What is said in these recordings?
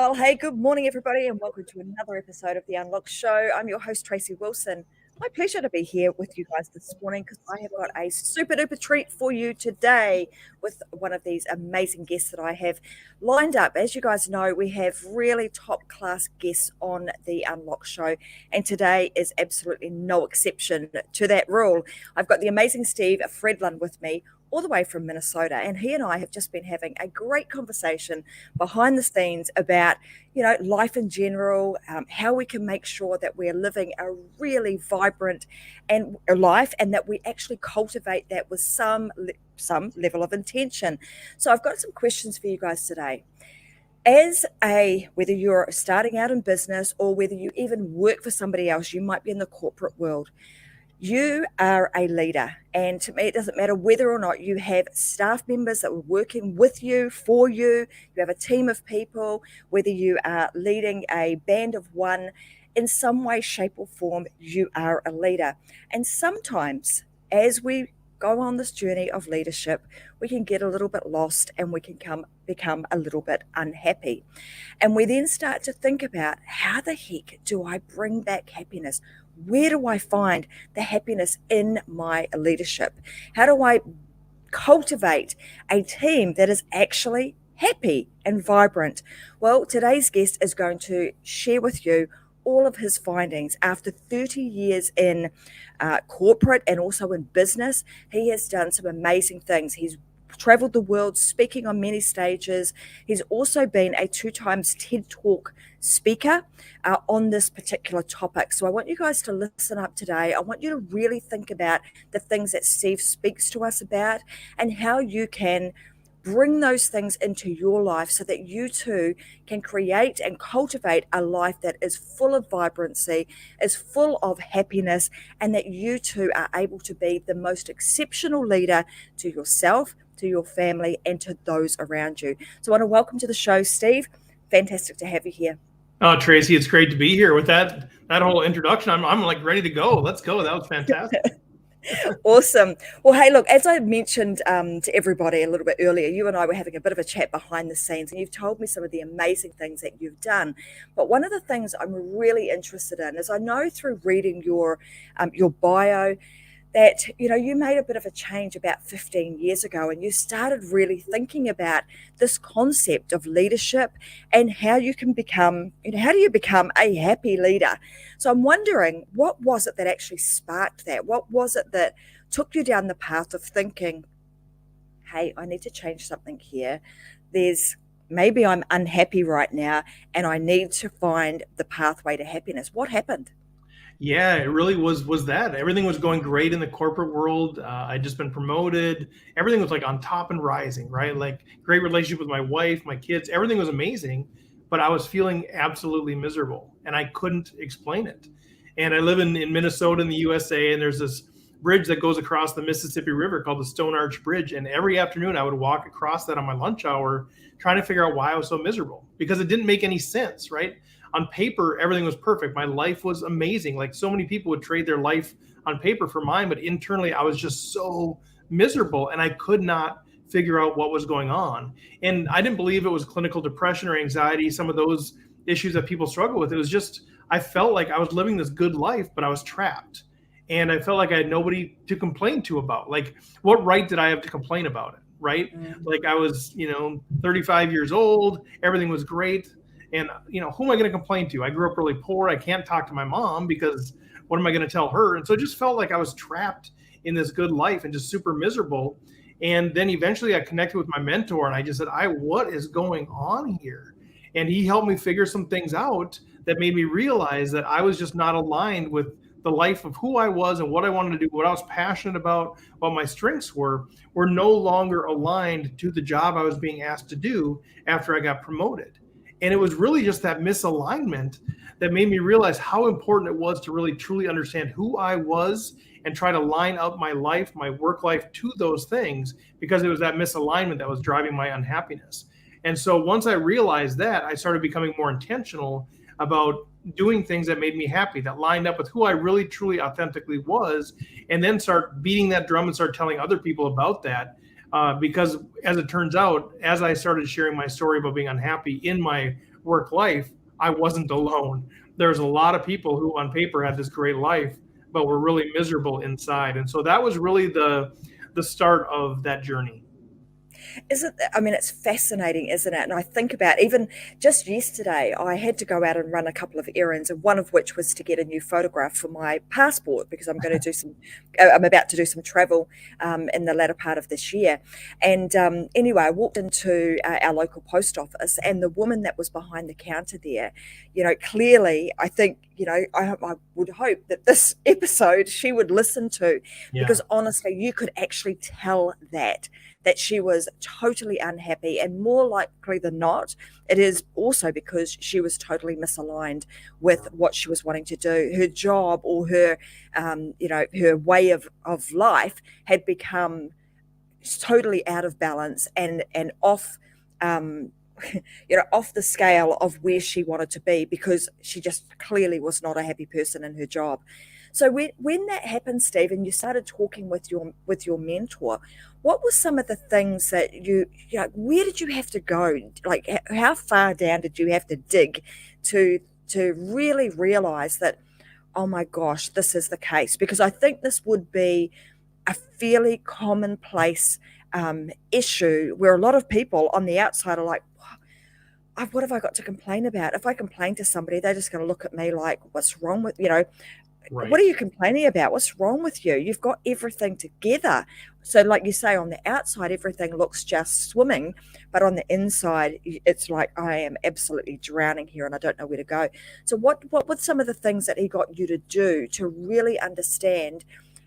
Well, hey, good morning, everybody, and welcome to another episode of The Unlocked Show. I'm your host, Tracy Wilson. My pleasure to be here with you guys this morning because I have got a super duper treat for you today with one of these amazing guests that I have lined up. As you guys know, we have really top class guests on The Unlocked Show, and today is absolutely no exception to that rule. I've got the amazing Steve Fredlund with me, all the way from Minnesota, and he and I have just been having a great conversation behind the scenes about, life in general, how we can make sure that we're living a really vibrant and life, and that we actually cultivate that with some level of intention. So I've got some questions for you guys today. Whether you're starting out in business or whether you even work for somebody else, you might be in the corporate world. You are a leader, and to me, it doesn't matter whether or not you have staff members that are working with you, for you, you have a team of people, whether you are leading a band of one, in some way, shape, or form, you are a leader. And sometimes, as we go on this journey of leadership, we can get a little bit lost and we can become a little bit unhappy. And we then start to think about, how the heck do I bring back happiness? Where do I find the happiness in my leadership? How do I cultivate a team that is actually happy and vibrant? Well, today's guest is going to share with you all of his findings. After 30 years in corporate and also in business, he has done some amazing things. He's traveled the world speaking on many stages. He's also been a 2 times TED Talk speaker on this particular topic. So I want you guys to listen up today. I want you to really think about the things that Steve speaks to us about and how you can bring those things into your life so that you too can create and cultivate a life that is full of vibrancy, is full of happiness, and that you too are able to be the most exceptional leader to yourself, to your family, and to those around you. So I want to welcome to the show, Steve. Fantastic to have you here. Oh, Tracy, it's great to be here. With that whole introduction, I'm like ready to go. Let's go. That was fantastic. Awesome. Well, hey, look, as I mentioned to everybody a little bit earlier, you and I were having a bit of a chat behind the scenes, and you've told me some of the amazing things that you've done. But one of the things I'm really interested in is, I know through reading your bio that you made a bit of a change about 15 years ago, and you started really thinking about this concept of leadership and how you can become, how do you become a happy leader? So I'm wondering, what was it that actually sparked that? What was it that took you down the path of thinking, hey, I need to change something here. Maybe I'm unhappy right now and I need to find the pathway to happiness. What happened? Yeah, it really was that. Everything was going great in the corporate world. I'd just been promoted. Everything was like on top and rising, right? Like great relationship with my wife, my kids. Everything was amazing, but I was feeling absolutely miserable and I couldn't explain it. And I live in Minnesota in the USA, and there's this bridge that goes across the Mississippi River called the Stone Arch Bridge. And every afternoon I would walk across that on my lunch hour, trying to figure out why I was so miserable, because it didn't make any sense, right? On paper, everything was perfect. My life was amazing. Like so many people would trade their life on paper for mine, but internally I was just so miserable and I could not figure out what was going on. And I didn't believe it was clinical depression or anxiety, some of those issues that people struggle with. It was just, I felt like I was living this good life, but I was trapped. And I felt like I had nobody to complain to about. Like, what right did I have to complain about it, right? Like I was, 35 years old, everything was great. And, who am I going to complain to? I grew up really poor. I can't talk to my mom because what am I going to tell her? And so it just felt like I was trapped in this good life and just super miserable. And then eventually I connected with my mentor and I just said, what is going on here? And he helped me figure some things out that made me realize that I was just not aligned with the life of who I was and what I wanted to do, what I was passionate about, what my strengths were no longer aligned to the job I was being asked to do after I got promoted. And it was really just that misalignment that made me realize how important it was to really truly understand who I was and try to line up my life, my work life to those things, because it was that misalignment that was driving my unhappiness. And so once I realized that, I started becoming more intentional about doing things that made me happy, that lined up with who I really, truly, authentically was, and then start beating that drum and start telling other people about that. Because as it turns out, as I started sharing my story about being unhappy in my work life, I wasn't alone. There's a lot of people who on paper had this great life, but were really miserable inside. And so that was really the start of that journey. It's fascinating, isn't it? And I think about, even just yesterday, I had to go out and run a couple of errands, and one of which was to get a new photograph for my passport, because I'm about to do some travel in the latter part of this year. And anyway, I walked into our local post office, and the woman that was behind the counter there, clearly, I think, I would hope that this episode she would listen to, because honestly, you could actually tell that she was totally unhappy, and more likely than not, it is also because she was totally misaligned with what she was wanting to do. Her job, or her, her way of life had become totally out of balance and off, off the scale of where she wanted to be, because she just clearly was not a happy person in her job. So when that happened, Steve, and you started talking with your mentor, what were some of the things that where did you have to go? Like, how far down did you have to dig to really realize that, oh my gosh, this is the case? Because I think this would be a fairly commonplace issue, where a lot of people on the outside are like, what have I got to complain about? If I complain to somebody, they're just going to look at me like, what's wrong with, Right. what are you complaining about? What's wrong with you? You've got everything together. So like you say, on the outside, everything looks just swimming, but on the inside, it's like, I am absolutely drowning here and I don't know where to go. So what were some of the things that he got you to do to really understand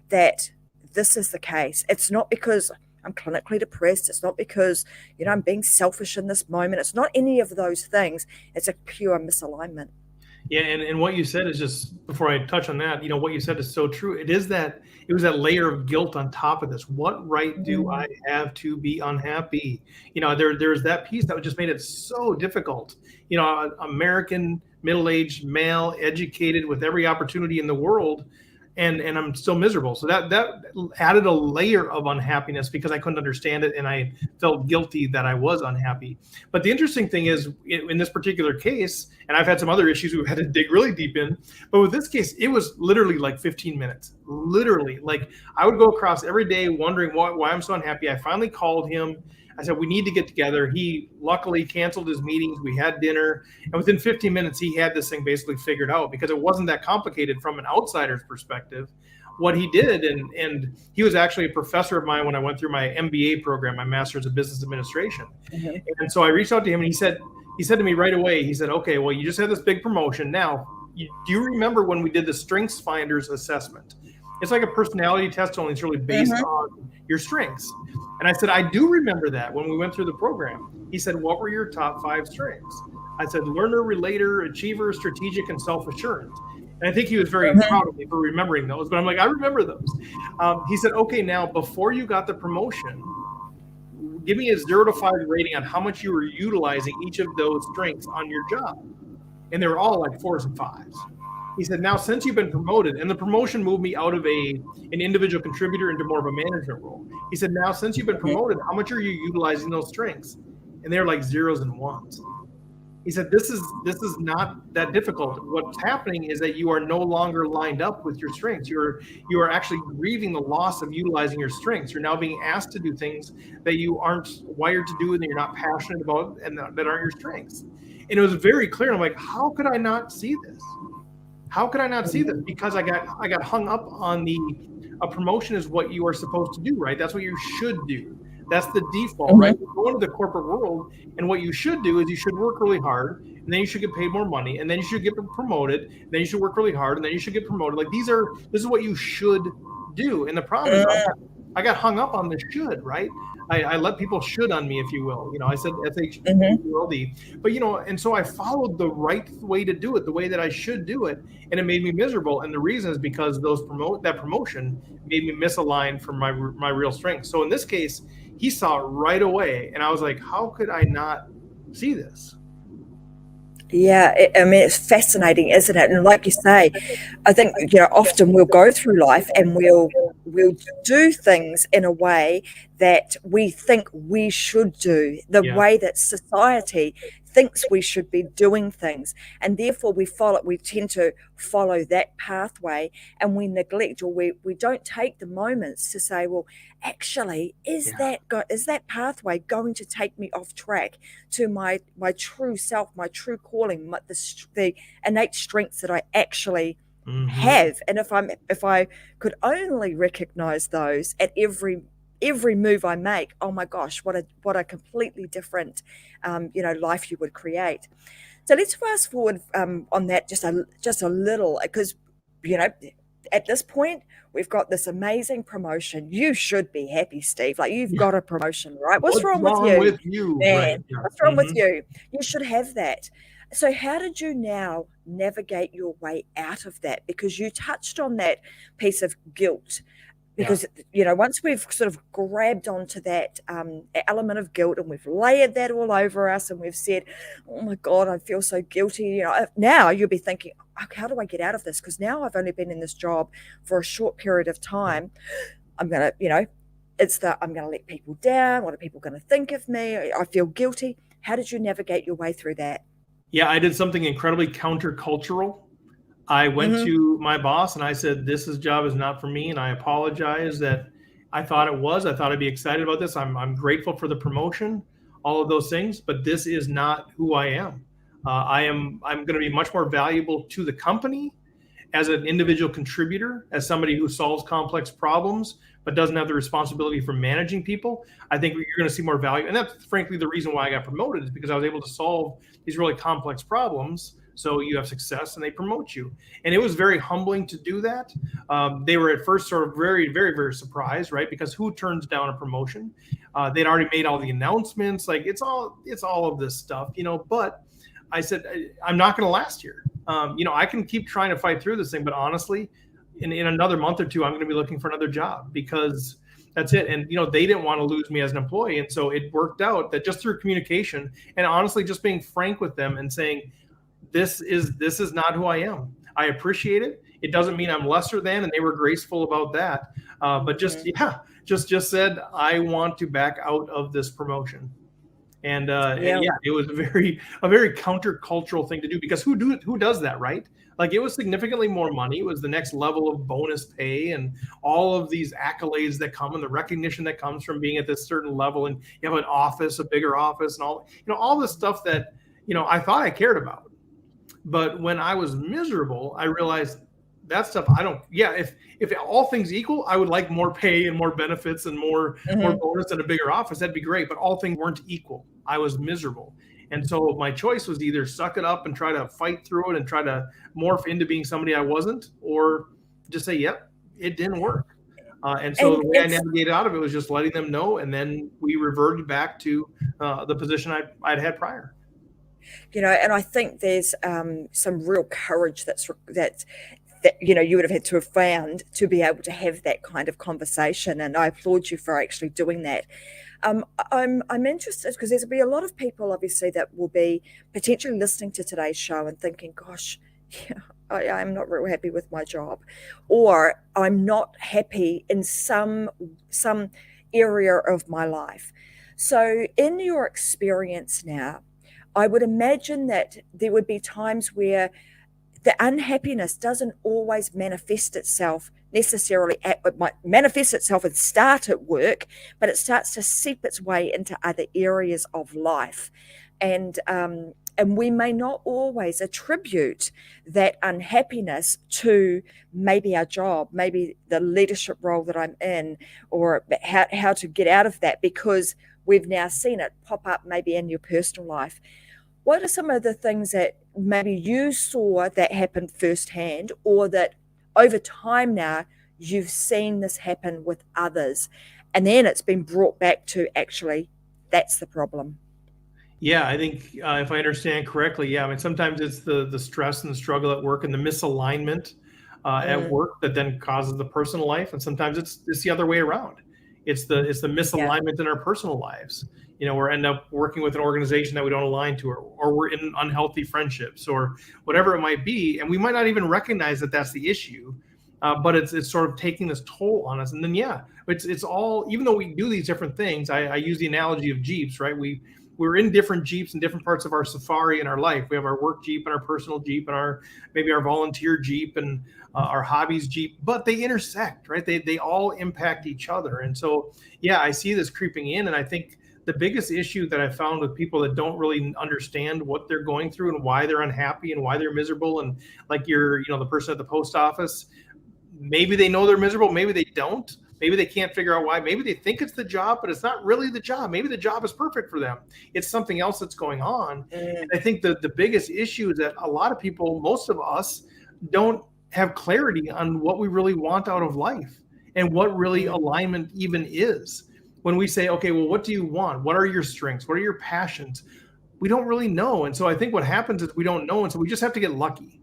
that this is the case? It's not because I'm clinically depressed. It's not because, I'm being selfish in this moment. It's not any of those things. It's a pure misalignment. Yeah, and what you said is, just before I touch on that, what you said is so true. It was that layer of guilt on top of this. What right do I have to be unhappy? There's that piece that just made it so difficult. American, middle-aged male, educated, with every opportunity in the world, and I'm still miserable. So that added a layer of unhappiness, because I couldn't understand it and I felt guilty that I was unhappy. But the interesting thing is, in this particular case, and I've had some other issues we've had to dig really deep in, but with this case, it was literally like 15 minutes. Literally, like, I would go across every day wondering why I'm so unhappy. I finally called him. I said, we need to get together. He luckily canceled his meetings. We had dinner. And within 15 minutes, he had this thing basically figured out, because it wasn't that complicated from an outsider's perspective. What he did, and he was actually a professor of mine when I went through my MBA program, my Master's of Business Administration. Mm-hmm. And so I reached out to him, and he said to me right away, he said, okay, well, you just had this big promotion. Now, do you remember when we did the Strengths Finders assessment? It's like a personality test, only it's really based on your strengths. And I said, I do remember that when we went through the program. He said, what were your top 5 strengths? I said, learner, relator, achiever, strategic, and self-assurance. And I think he was very proud of me for remembering those. But I'm like, I remember those. He said, okay, now, before you got the promotion, give me a 0 to 5 rating on how much you were utilizing each of those strengths on your job. And they were all like 4s and 5s. He said, now, since you've been promoted, and the promotion moved me out of an individual contributor into more of a management role. He said, now, since you've been promoted, how much are you utilizing those strengths? And they're like 0s and 1s. He said, this is not that difficult. What's happening is that you are no longer lined up with your strengths. You are actually grieving the loss of utilizing your strengths. You're now being asked to do things that you aren't wired to do and that you're not passionate about and that aren't your strengths. And it was very clear. And I'm like, how could I not see this? How could I not see this? Because I got hung up on a promotion is what you are supposed to do, right? That's what you should do. That's the default, right? You go into the corporate world, and what you should do is you should work really hard, and then you should get paid more money, and then you should get promoted, and then you should work really hard, and then you should get promoted. Like, this is what you should do. And the problem is I got hung up on the should, right? I let people should on me, if you will. I said S-H-U-L-D. But, and so I followed the right way to do it, the way that I should do it, and it made me miserable. And the reason is because that promotion made me misaligned from my real strengths. So in this case, he saw it right away, and I was like, how could I not see this? Yeah, it's fascinating, isn't it? And like you say, I think often we'll go through life and we'll do things in a way that we think we should do, the way that society thinks we should be doing things, and therefore we tend to follow that pathway, and we neglect, or we don't take the moments to say, well, actually, is Yeah. that pathway going to take me off track to my true self, my true calling, the innate strengths that I actually Mm-hmm. have? And if I could only recognize those at every move I make, oh my gosh, what a completely different life you would create. So let's fast forward on that just a little, because you know at this point we've got this amazing promotion. You should be happy, Steve. Like, you've Yeah. got a promotion, right? What's What's wrong with wrong you, with you? Right. man? Yeah. What's wrong with Mm-hmm. you? You should have that. So how did you now navigate your way out of that? Because you touched on that piece of guilt, Yeah. because once we've sort of grabbed onto that element of guilt, and we've layered that all over us, and we've said, oh my god, I feel so guilty, now you'll be thinking, okay, how do I get out of this? Because now I've only been in this job for a short period of time. I'm gonna I'm gonna let people down. What are people going to think of me? I feel guilty. How did you navigate your way through that? Yeah, I did something incredibly countercultural. I went Mm-hmm. to my boss and I said, "This job is not for me," and I apologize that I thought it was. I thought I'd be excited about this. I'm grateful for the promotion, all of those things, but this is not who I am. I'm going to be much more valuable to the company as an individual contributor, as somebody who solves complex problems but doesn't have the responsibility for managing people. I think you're going to see more value, and that's frankly the reason why I got promoted, is because I was able to solve these really complex problems. So you have success, and they promote you, and it was very humbling to do that. They were at first sort of very, very, very surprised, right? Because who turns down a promotion? They'd already made all the announcements, like it's all of this stuff, But I said, I'm not going to last here. I can keep trying to fight through this thing, but honestly, in another month or two, I'm going to be looking for another job, because that's it. And, they didn't want to lose me as an employee. And so it worked out that just through communication, and honestly, just being frank with them and saying, this is not who I am. I appreciate it. It doesn't mean I'm lesser than, and they were graceful about that. But just said, I want to back out of this promotion. And Yeah. it was a very countercultural thing to do, because who does that, right? Like, it was significantly more money. It was the next level of bonus pay and all of these accolades that come, and the recognition that comes from being at this certain level, and you have an office, a bigger office, and all this stuff that I thought I cared about. But when I was miserable, I realized that stuff I don't. Yeah, if all things equal, I would like more pay and more benefits and more bonus and a bigger office. That'd be great. But all things weren't equal. I was miserable, and so my choice was to either suck it up and try to fight through it and try to morph into being somebody I wasn't, or just say, "Yep, it didn't work." And so And the way I navigated out of it was just letting them know, and then we reverted back to the position I'd had prior. And I think there's some real courage that you would have had to have found to be able to have that kind of conversation, and I applaud you for actually doing that. I'm interested, because there'll be a lot of people, obviously, that will be potentially listening to today's show and thinking, "Gosh, yeah, I'm not real happy with my job," or "I'm not happy in some area of my life." So, in your experience now, I would imagine that there would be times where the unhappiness doesn't always manifest itself necessarily it might manifest itself and start at work, but it starts to seep its way into other areas of life. And we may not always attribute that unhappiness to maybe our job, maybe the leadership role that I'm in, or how to get out of that, because we've now seen it pop up maybe in your personal life. What are some of the things that maybe you saw that happened firsthand, or that over time now you've seen this happen with others, and then it's been brought back to, actually, that's the problem? Yeah, I think if I understand correctly, yeah, I mean, sometimes it's the stress and the struggle at work and the misalignment at Mm, work that then causes the personal life, and sometimes it's the other way around. It's the yeah. misalignment in our personal lives. We end up working with an organization that we don't align to, or we're in unhealthy friendships, or whatever it might be, and we might not even recognize that that's the issue. But it's sort of taking this toll on us, and then it's all, even though we do these different things. I use the analogy of Jeeps, right? we're in different Jeeps in different parts of our safari in our life. We have our work Jeep and our personal Jeep and maybe our volunteer Jeep and our hobbies Jeep, but they intersect, right? They all impact each other. And so, yeah, I see this creeping in. And I think the biggest issue that I found with people that don't really understand what they're going through and why they're unhappy and why they're miserable, and like the person at the post office, maybe they know they're miserable, maybe they don't. Maybe they can't figure out why. Maybe they think it's the job, but it's not really the job. Maybe the job is perfect for them. It's something else that's going on. And I think the biggest issue is that a lot of people, most of us, don't have clarity on what we really want out of life and what really alignment even is. When we say, okay, well, what do you want? What are your strengths? What are your passions? We don't really know. And so I think what happens is we don't know. And so we just have to get lucky.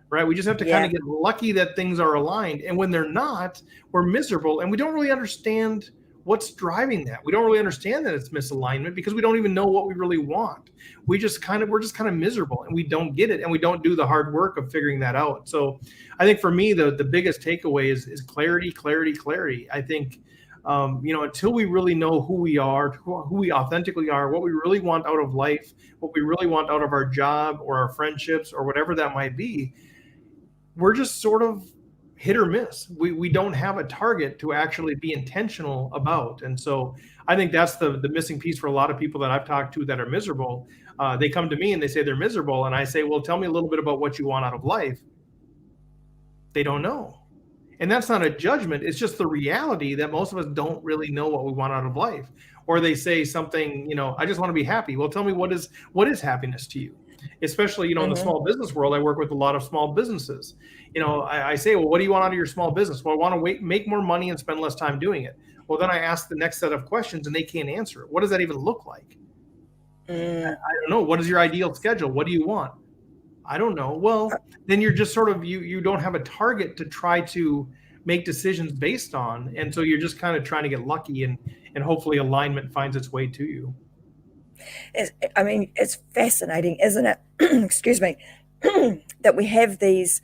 Right? We just have to kind of get lucky that things are aligned. And when they're not, we're miserable. And we don't really understand what's driving that. We don't really understand that it's misalignment because we don't even know what we really want. We're just kind of miserable and we don't get it. And we don't do the hard work of figuring that out. So I think for me, the biggest takeaway is clarity, clarity, clarity. I think, until we really know who we are, who we authentically are, what we really want out of life, what we really want out of our job or our friendships or whatever that might be, we're just sort of hit or miss. We don't have a target to actually be intentional about. And so I think that's the missing piece for a lot of people that I've talked to that are miserable. They come to me and they say they're miserable. And I say, well, tell me a little bit about what you want out of life. They don't know. And that's not a judgment. It's just the reality that most of us don't really know what we want out of life. Or they say something, I just want to be happy. Well, tell me what is happiness to you? Especially, in the small business world, I work with a lot of small businesses. I say, well, what do you want out of your small business? Well, I want to make more money and spend less time doing it. Well, then I ask the next set of questions and they can't answer it. What does that even look like? I don't know. What is your ideal schedule? What do you want? I don't know. Well, then you're just sort of, you don't have a target to try to make decisions based on. And so you're just kind of trying to get lucky and hopefully alignment finds its way to you. It's fascinating, isn't it? Excuse me, that we have these,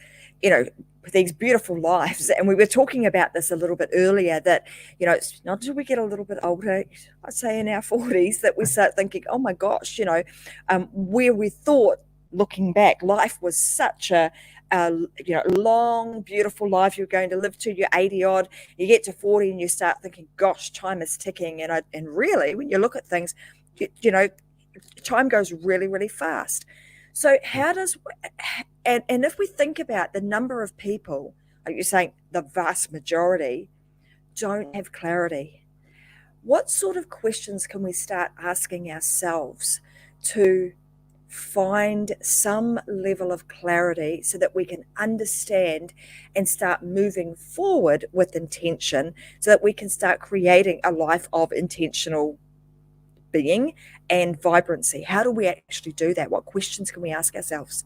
these beautiful lives. And we were talking about this a little bit earlier, that, it's not until we get a little bit older, I'd say in our 40s, that we start thinking, oh my gosh, where we thought, looking back, life was such a long, beautiful life. You're going to live till you're 80 odd. You get to 40 and you start thinking, gosh, time is ticking. And really, when you look at things, time goes really, really fast. So and if we think about the number of people, like you're saying, the vast majority don't have clarity, what sort of questions can we start asking ourselves to find some level of clarity so that we can understand and start moving forward with intention, so that we can start creating a life of intentional being and vibrancy? How do we actually do that? What questions can we ask ourselves?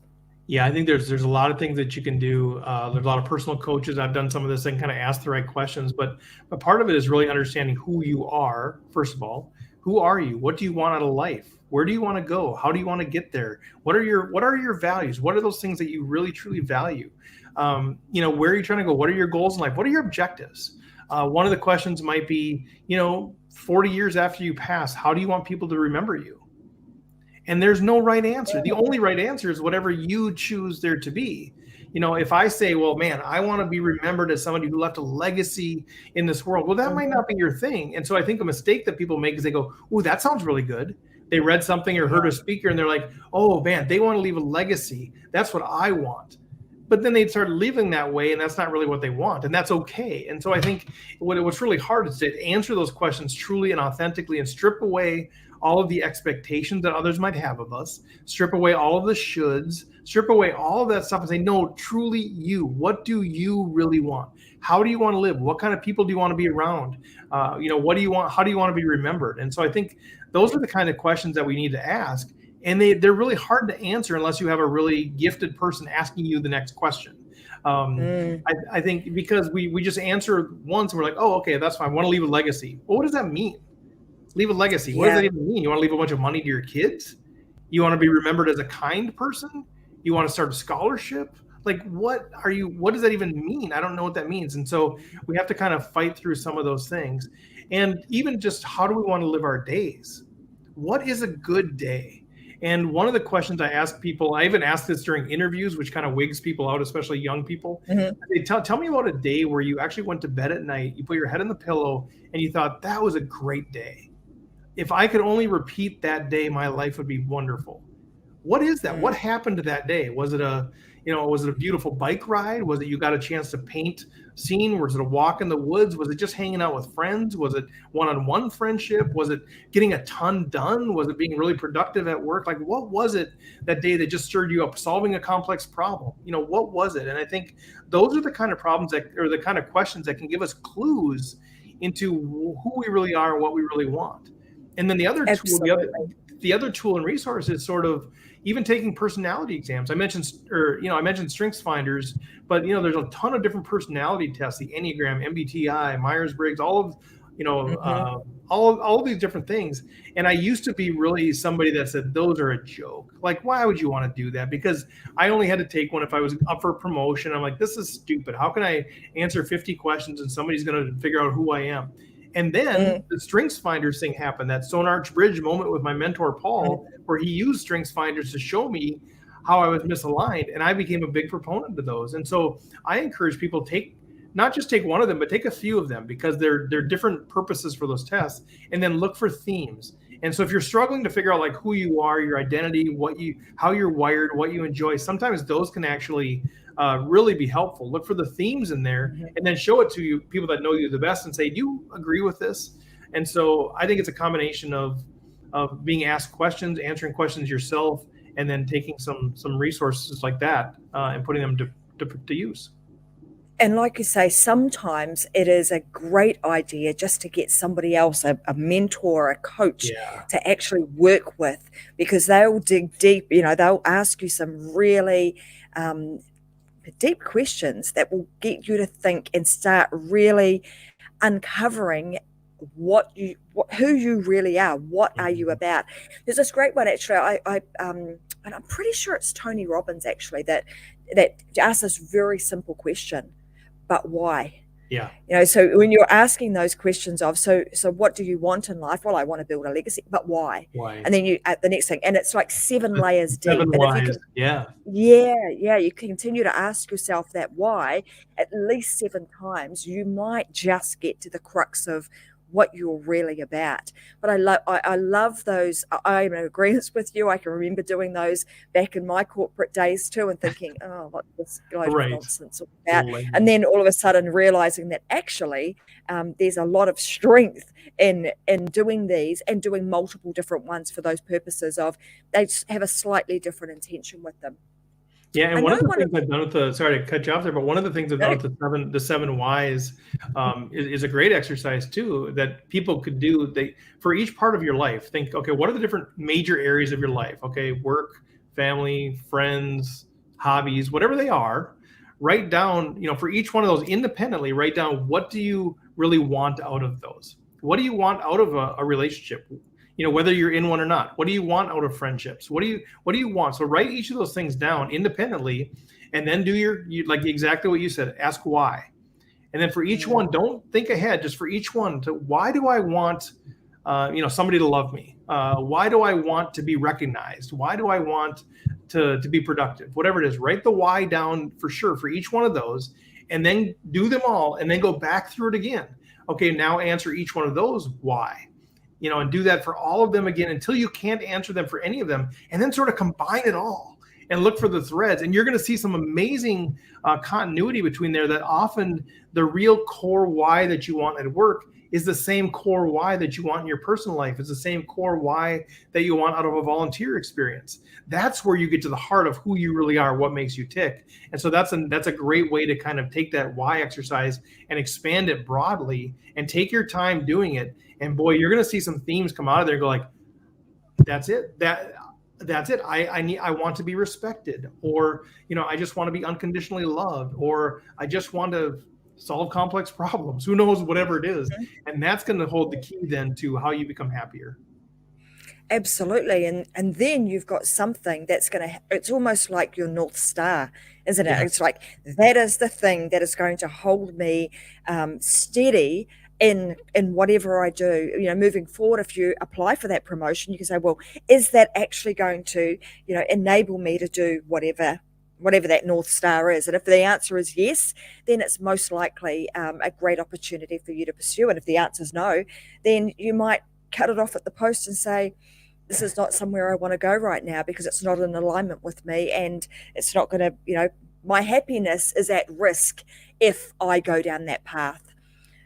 Yeah, I think there's a lot of things that you can do. There's a lot of personal coaches. I've done some of this and kind of ask the right questions, but part of it is really understanding who you are. First of all, who are you? What do you want out of life? Where do you want to go? How do you want to get there? What are your values? What are those things that you really truly value? Where are you trying to go? What are your goals in life? What are your objectives? One of the questions might be, 40 years after you pass, how do you want people to remember you? And there's no right answer. The only right answer is whatever you choose there to be. If I say, well, man, I want to be remembered as somebody who left a legacy in this world, well, that might not be your thing. And so I think a mistake that people make is they go, oh, that sounds really good. They read something or heard a speaker and they're like, oh man, they want to leave a legacy. That's what I want. But then they start living that way, and that's not really what they want, and that's okay. And so I think what's really hard is to answer those questions truly and authentically and strip away all of the expectations that others might have of us, strip away all of the shoulds, strip away all of that stuff and say, no, truly you. What do you really want? How do you want to live? What kind of people do you want to be around? What do you want? How do you want to be remembered? And so I think those are the kind of questions that we need to ask. And they're really hard to answer unless you have a really gifted person asking you the next question. I think because we just answer once and we're like, oh, okay, that's fine. I want to leave a legacy. Well, what does that mean? Leave a legacy. What does that even mean? You want to leave a bunch of money to your kids? You want to be remembered as a kind person? You want to start a scholarship? Like, what does that even mean? I don't know what that means. And so we have to kind of fight through some of those things. And even just how do we want to live our days? what is a good day? And one of the questions I ask people, I even ask this during interviews, which kind of wigs people out, especially young people. They tell me about a day where you actually went to bed at night, you put your head on the pillow, and you thought, that was a great day. If I could only repeat that day, my life would be wonderful. What is that? What happened to that day? Was it a beautiful bike ride? Was it you got a chance to paint scene? Was it a walk in the woods? Was it just hanging out with friends? Was it one-on-one friendship? Was it getting a ton done? Was it being really productive at work? Like, what was it that day that just stirred you up, solving a complex problem? What was it? And I think those are the kind of problems or the kind of questions that can give us clues into who we really are and what we really want. And then the other tool, the other tool and resource is sort of even taking personality exams. I mentioned strengths finders, but there's a ton of different personality tests: the Enneagram, MBTI, Myers-Briggs, all of these different things. And I used to be really somebody that said those are a joke. Like, why would you want to do that? Because I only had to take one if I was up for promotion. I'm like, this is stupid. How can I answer 50 questions and somebody's going to figure out who I am? And then the Strengths Finders thing happened, that Stone Arch Bridge moment with my mentor, Paul, where he used Strengths Finders to show me how I was misaligned. And I became a big proponent of those. And so I encourage people not just take one of them, but take a few of them, because they're different purposes for those tests, and then look for themes. And so if you're struggling to figure out like who you are, your identity, how you're wired, what you enjoy, sometimes those can actually really be helpful. Look for the themes in there, and then show it to people that know you the best and say, do you agree with this? And so I think it's a combination of being asked questions, answering questions yourself, and then taking some resources like that and putting them to use. And like you say, sometimes it is a great idea just to get somebody else, a mentor, a coach, to actually work with, because they'll dig deep. They'll ask you some really deep questions that will get you to think and start really uncovering who you really are. What are you about? There's this great one, actually. And I'm pretty sure it's Tony Robbins, actually, that asks this very simple question: but why? Yeah. So when you're asking those questions of, so what do you want in life? Well, I want to build a legacy, but why? Why? And then the next thing, and it's like 7 layers deep. Seven And whys. if you you continue to ask yourself that why at least 7 times, you might just get to the crux of what you're really about. But I love those. I'm in agreement with you. I can remember doing those back in my corporate days too, and thinking, oh, what this guy's nonsense about. And then all of a sudden realizing that actually there's a lot of strength in doing these, and doing multiple different ones for those purposes of they have a slightly different intention with them. Yeah, and one of the things I've done with sorry to cut you off there, but one of the things I've done with the seven whys is a great exercise too, that people could do. For each part of your life, think, okay, what are the different major areas of your life? Okay, work, family, friends, hobbies, whatever they are. Write down, for each one of those independently, write down, what do you really want out of those? What do you want out of a relationship? Whether you're in one or not. What do you want out of friendships? What do you want? So write each of those things down independently, and then do like exactly what you said. Ask why, and then for each one, don't think ahead. Just for each one, why do I want, somebody to love me? Why do I want to be recognized? Why do I want to be productive? Whatever it is, write the why down for sure for each one of those, and then do them all, and then go back through it again. Okay, now answer each one of those why. And do that for all of them again until you can't answer them for any of them, and then sort of combine it all and look for the threads. And you're going to see some amazing continuity between there, that often the real core why that you want at work is the same core why that you want in your personal life. It's the same core why that you want out of a volunteer experience. That's where you get to the heart of who you really are, what makes you tick. And so that's a great way to kind of take that why exercise and expand it broadly, and take your time doing it. And boy, you're going to see some themes come out of there and go like, that's it. That's it. I want to be respected, or, I just want to be unconditionally loved, or I just want to solve complex problems. Who knows, whatever it is. And that's going to hold the key then to how you become happier. Absolutely. And then you've got something that's it's almost like your North Star, isn't it? Yeah. It's like, that is the thing that is going to hold me steady in whatever I do. Moving forward, if you apply for that promotion, you can say, well, is that actually going to enable me to do whatever that North Star is? And if the answer is yes, then it's most likely a great opportunity for you to pursue. And if the answer is no, then you might cut it off at the post and say, this is not somewhere I want to go right now because it's not in alignment with me, and it's not going to, my happiness is at risk if I go down that path.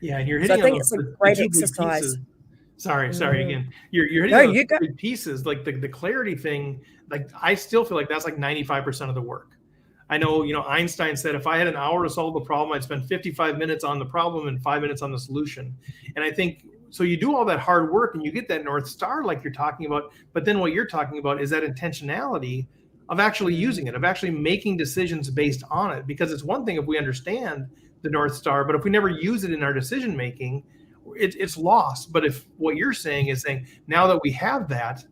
Yeah, and you're So I hitting on think it's a the great two big pieces. exercise. Sorry again. You're hitting No, on those you go. big pieces, like the clarity thing. Like I still feel like that's like 95% of the work. I know, Einstein said if I had an hour to solve the problem, I'd spend 55 minutes on the problem and 5 minutes on the solution. And I think so. You do all that hard work and you get that North Star, like you're talking about. But then what you're talking about is that intentionality of actually using it, of actually making decisions based on it. Because it's one thing if we understand the North Star, but if we never use it in our decision making, it's lost. But if what you're saying is saying now that we have that,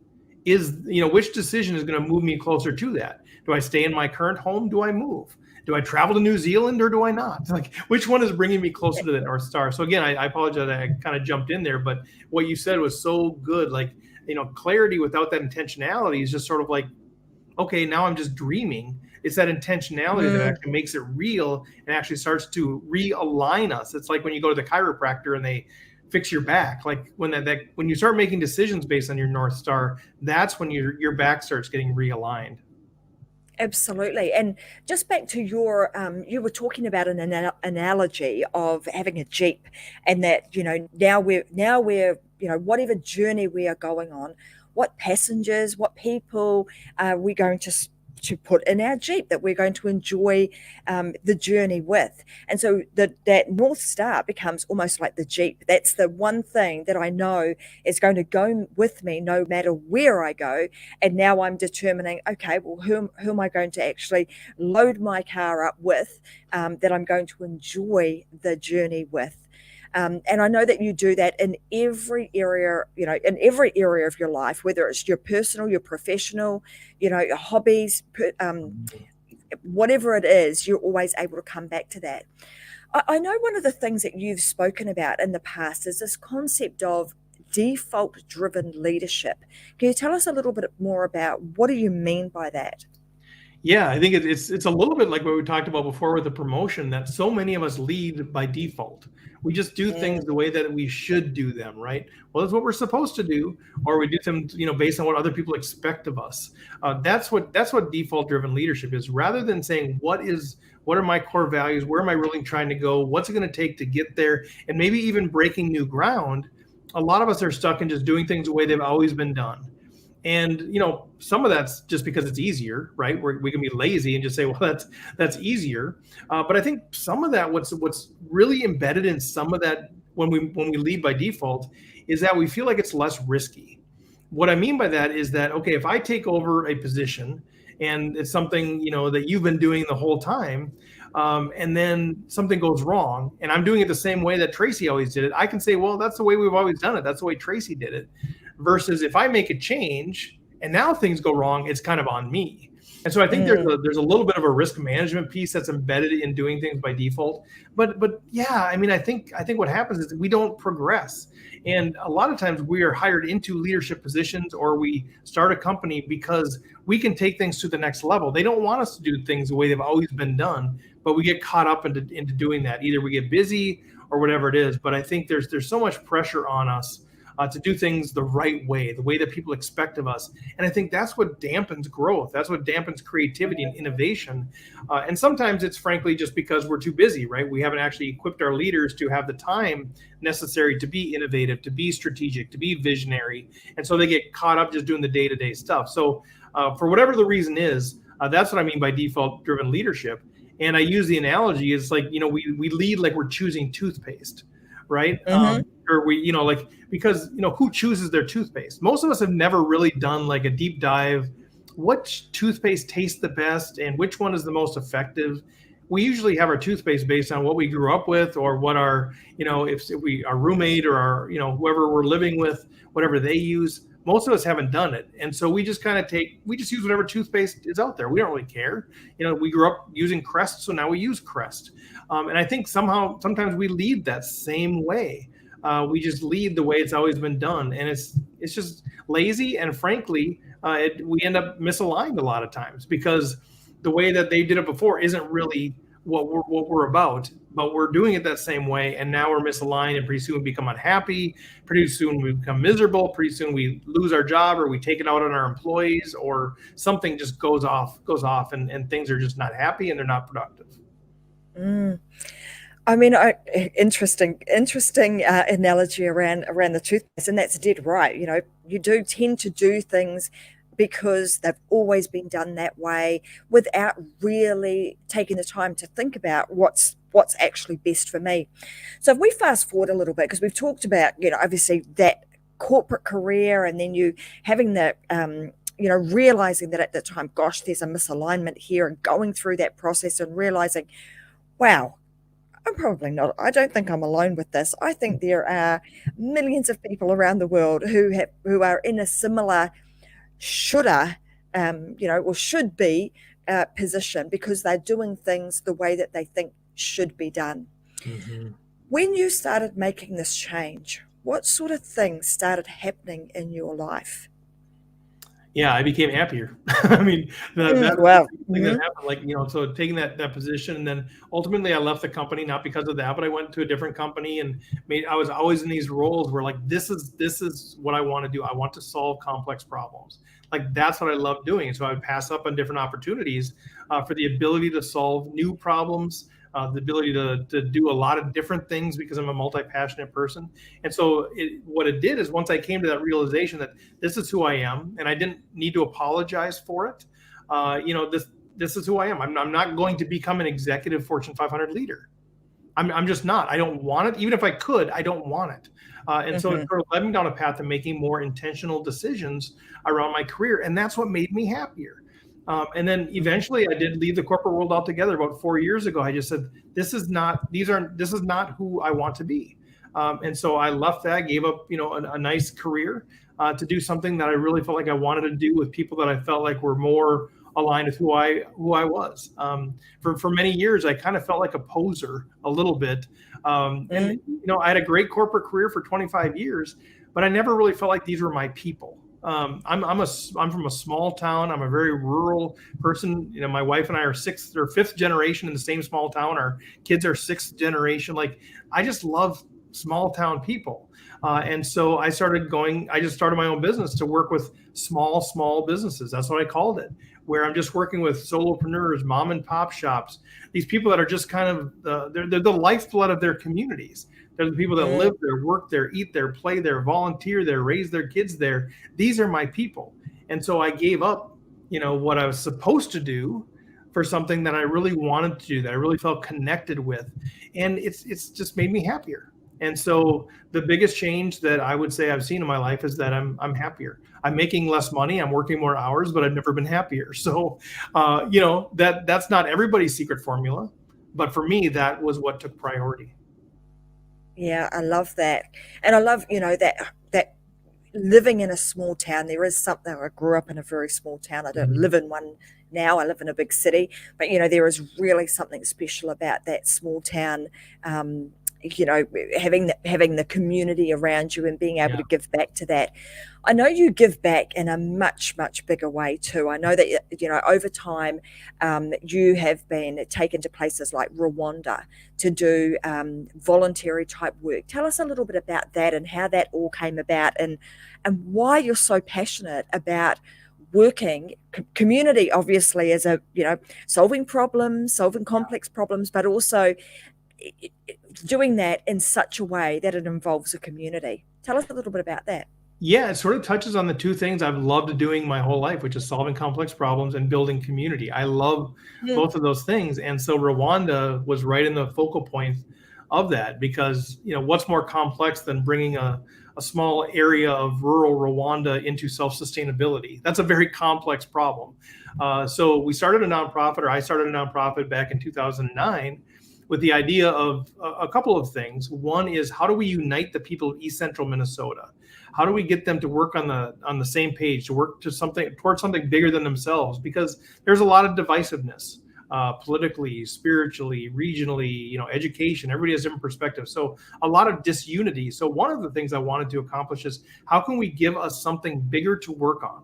is which decision is going to move me closer to that? Do I stay in my current home? Do I move? Do I travel to New Zealand or do I not? Like, which one is bringing me closer to the North Star? So again, I apologize, I kind of jumped in there, but what you said was so good. Like, clarity without that intentionality is just sort of like, okay, now I'm just dreaming. It's that intentionality that actually makes it real and actually starts to realign us. It's like when you go to the chiropractor and they fix your back. Like when you start making decisions based on your North Star, that's when your back starts getting realigned. Absolutely. And just back to you were talking about an analogy of having a Jeep, and that, now we're, whatever journey we are going on, what passengers, what people are we going to put in our Jeep that we're going to enjoy the journey with. And so that North Star becomes almost like the Jeep. That's the one thing that I know is going to go with me no matter where I go. And now I'm determining, okay, well, who am I going to actually load my car up with, that I'm going to enjoy the journey with. And I know that you do that in every area, of your life, whether it's your personal, your professional, your hobbies, whatever it is, you're always able to come back to that. I know one of the things that you've spoken about in the past is this concept of default driven leadership. Can you tell us a little bit more about what do you mean by that? Yeah, I think it's a little bit like what we talked about before with the promotion, that so many of us lead by default. We just do things the way that we should do them, right? Well, that's what we're supposed to do, or we do them, based on what other people expect of us. That's what default-driven leadership is. Rather than saying what are my core values, where am I really trying to go, what's it going to take to get there, and maybe even breaking new ground. A lot of us are stuck in just doing things the way they've always been done. And some of that's just because it's easier, right? We can be lazy and just say, well, that's easier. But I think some of that, what's really embedded in some of that when we lead by default, is that we feel like it's less risky. What I mean by that is that, okay, if I take over a position and it's something that you've been doing the whole time, and then something goes wrong, and I'm doing it the same way that Tracy always did it, I can say, well, that's the way we've always done it. That's the way Tracy did it. Versus if I make a change and now things go wrong, it's kind of on me. And so I think there's a little bit of a risk management piece that's embedded in doing things by default. But yeah, I mean, I think what happens is we don't progress. And a lot of times we are hired into leadership positions, or we start a company because we can take things to the next level. They don't want us to do things the way they've always been done, but we get caught up into doing that. Either we get busy or whatever it is. But I think there's so much pressure on us to do things the right way, the way that people expect of us. And I think that's what dampens growth. That's what dampens creativity and innovation. And sometimes it's frankly just because we're too busy, right? We haven't actually equipped our leaders to have the time necessary to be innovative, to be strategic, to be visionary. And so they get caught up just doing the day-to-day stuff. So for whatever the reason is, that's what I mean by default-driven leadership. And I use the analogy, it's like, we lead like we're choosing toothpaste, right? Or we, because, who chooses their toothpaste? Most of us have never really done like a deep dive. What toothpaste tastes the best and which one is the most effective? We usually have our toothpaste based on what we grew up with, or what our, if we, our roommate or our, whoever we're living with, whatever they use. Most of us haven't done it. And so we just we just use whatever toothpaste is out there. We don't really care. We grew up using Crest, so now we use Crest. And I think sometimes we lead that same way. We just lead the way it's always been done, and it's just lazy. And frankly, we end up misaligned a lot of times because the way that they did it before isn't really what we're about, but we're doing it that same way, and now we're misaligned, and pretty soon we become unhappy, pretty soon we become miserable, pretty soon we lose our job, or we take it out on our employees, or something just goes off, and things are just not happy and they're not productive. I mean, interesting analogy around the toothpaste, and that's dead right. You do tend to do things because they've always been done that way without really taking the time to think about what's actually best for me. So if we fast forward a little bit, because we've talked about, obviously that corporate career, and then you having the realizing that at the time, gosh, there's a misalignment here, and going through that process and realizing, wow, I don't think I'm alone with this. I think there are millions of people around the world who are in a similar should be position, because they're doing things the way that they think should be done. Mm-hmm. When you started making this change, what sort of things started happening in your life? Yeah, I became happier. I mean, that Wow. thing that happened, so taking that position, and then ultimately I left the company, not because of that, but I went to a different company, and I was always in these roles where this is what I want to do. I want to solve complex problems. That's what I love doing. And so I would pass up on different opportunities for the ability to solve new problems, the ability to do a lot of different things, because I'm a multi-passionate person. And so what it did is, once I came to that realization that this is who I am, and I didn't need to apologize for it, this is who I am. I'm not going to become an executive Fortune 500 leader. I'm just not. I don't want it. Even if I could, I don't want it. And so it sort of led me down a path of making more intentional decisions around my career. And that's what made me happier. And then eventually I did leave the corporate world altogether about 4 years ago. I just said, this is not who I want to be. And so I left that, gave up, a nice career to do something that I really felt like I wanted to do with people that I felt like were more aligned with who I was. For many years, I kind of felt like a poser a little bit. And I had a great corporate career for 25 years, but I never really felt like these were my people. I'm from a small town. I'm a very rural person. My wife and I are fifth generation in the same small town. Our kids are sixth generation. I just love small town people. And so I just started my own business to work with small businesses. That's what I called it, where I'm just working with solopreneurs, mom and pop shops, these people that are just kind of, they're the lifeblood of their communities. They're the people that live there, work there, eat there, play there, volunteer there, raise their kids there. These are my people. And so I gave up, what I was supposed to do for something that I really wanted to do, that I really felt connected with. And it's just made me happier. And so the biggest change that I would say I've seen in my life is that I'm happier. I'm making less money. I'm working more hours, but I've never been happier. So, that's not everybody's secret formula, but for me, that was what took priority. Yeah, I love that. And I love, that living in a small town. There is something. I grew up in a very small town. I don't live in one now. I live in a big city, but there is really something special about that small town. Having the community around you and being able to give back to that. I know you give back in a much, much bigger way too. I know that, over time, you have been taken to places like Rwanda to do voluntary type work. Tell us a little bit about that and how that all came about, and why you're so passionate about working community, obviously, as solving complex problems, but also doing that in such a way that it involves a community. Tell us a little bit about that. Yeah, it sort of touches on the two things I've loved doing my whole life, which is solving complex problems and building community. I love both of those things. And so Rwanda was right in the focal point of that, because, what's more complex than bringing a small area of rural Rwanda into self-sustainability? That's a very complex problem. So I started a nonprofit back in 2009 with the idea of a couple of things. One is, how do we unite the people of East Central Minnesota? How do we get them to work on the same page, to work towards something bigger than themselves? Because there's a lot of divisiveness politically, spiritually, regionally, education. Everybody has different perspectives. So a lot of disunity. So one of the things I wanted to accomplish is how can we give us something bigger to work on,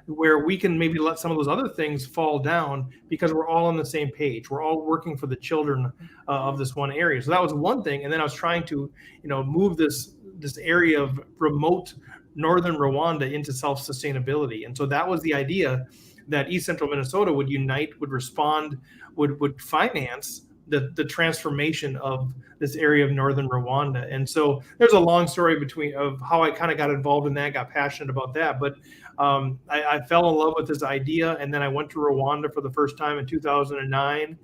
where we can maybe let some of those other things fall down because we're all on the same page. We're all working for the children of this one area. So that was one thing. And then I was trying to, move this area of remote northern Rwanda into self-sustainability. And so that was the idea, that East Central Minnesota would unite, would respond, would finance the transformation of this area of northern Rwanda. And so there's a long story of how I kind of got involved in that, got passionate about that. But I fell in love with this idea, and then I went to Rwanda for the first time in 2009,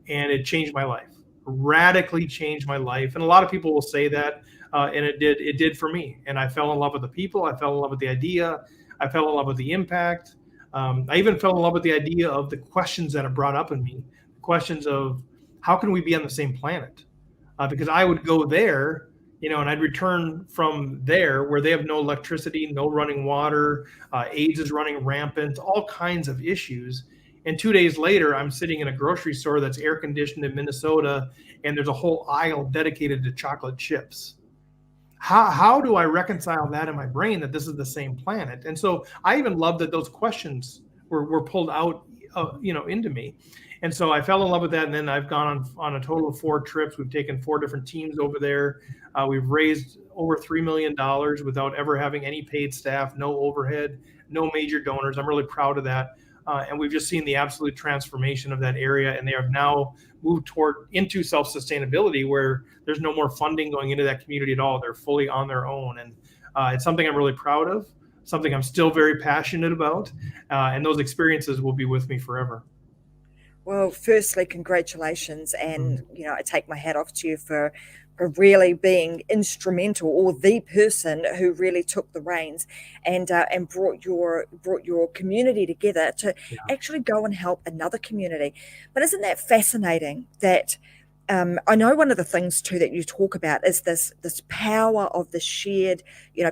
and it changed my life, radically changed my life. And a lot of people will say that, and it did for me. And I fell in love with the people. I fell in love with the idea. I fell in love with the impact. I even fell in love with the idea of the questions that it brought up in me, questions of how can we be on the same planet? Because I would go there, and I'd return from there where they have no electricity, no running water, AIDS is running rampant, all kinds of issues. And 2 days later, I'm sitting in a grocery store that's air conditioned in Minnesota, and there's a whole aisle dedicated to chocolate chips. How do I reconcile that in my brain, that this is the same planet? And so I even love that those questions were pulled out, into me. And so I fell in love with that. And then I've gone on a total of 4 trips. We've taken 4 different teams over there. We've raised over $3 million without ever having any paid staff, no overhead, no major donors. I'm really proud of that. And we've just seen the absolute transformation of that area. And they have now moved into self-sustainability, where there's no more funding going into that community at all. They're fully on their own. And it's something I'm really proud of, something I'm still very passionate about. And those experiences will be with me forever. Well, firstly, congratulations. And, I take my hat off to you for really being instrumental, or the person who really took the reins and brought your community together to actually go and help another community. But isn't that fascinating that I know one of the things too that you talk about is this power of the shared,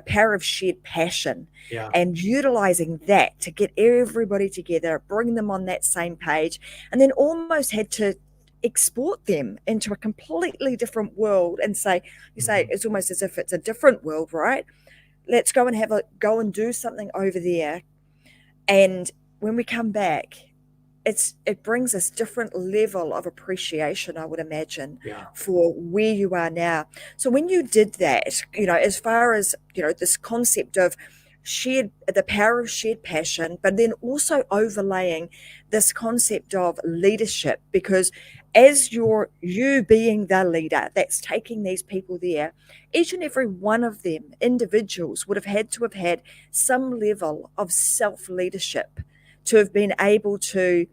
power of shared passion, and utilizing that to get everybody together, bring them on that same page, and then almost had to export them into a completely different world and say it's almost as if it's a different world, right? Let's go and go and do something over there, and when we come back, it brings this different level of appreciation, I would imagine, for where you are now. So when you did that, as far as this concept of the power of shared passion, but then also overlaying this concept of leadership, because as you being the leader that's taking these people there, each and every one of them, individuals, would have had some level of self-leadership to have been able to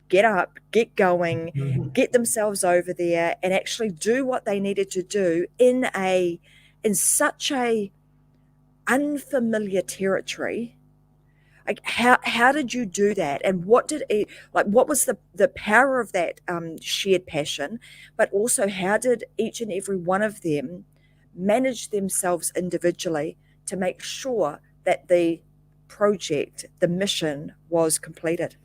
get up, get going, get themselves over there and actually do what they needed to do in such a unfamiliar territory. Like how did you do that, and what was the power of that shared passion, but also how did each and every one of them manage themselves individually to make sure that the project, the mission, was completed?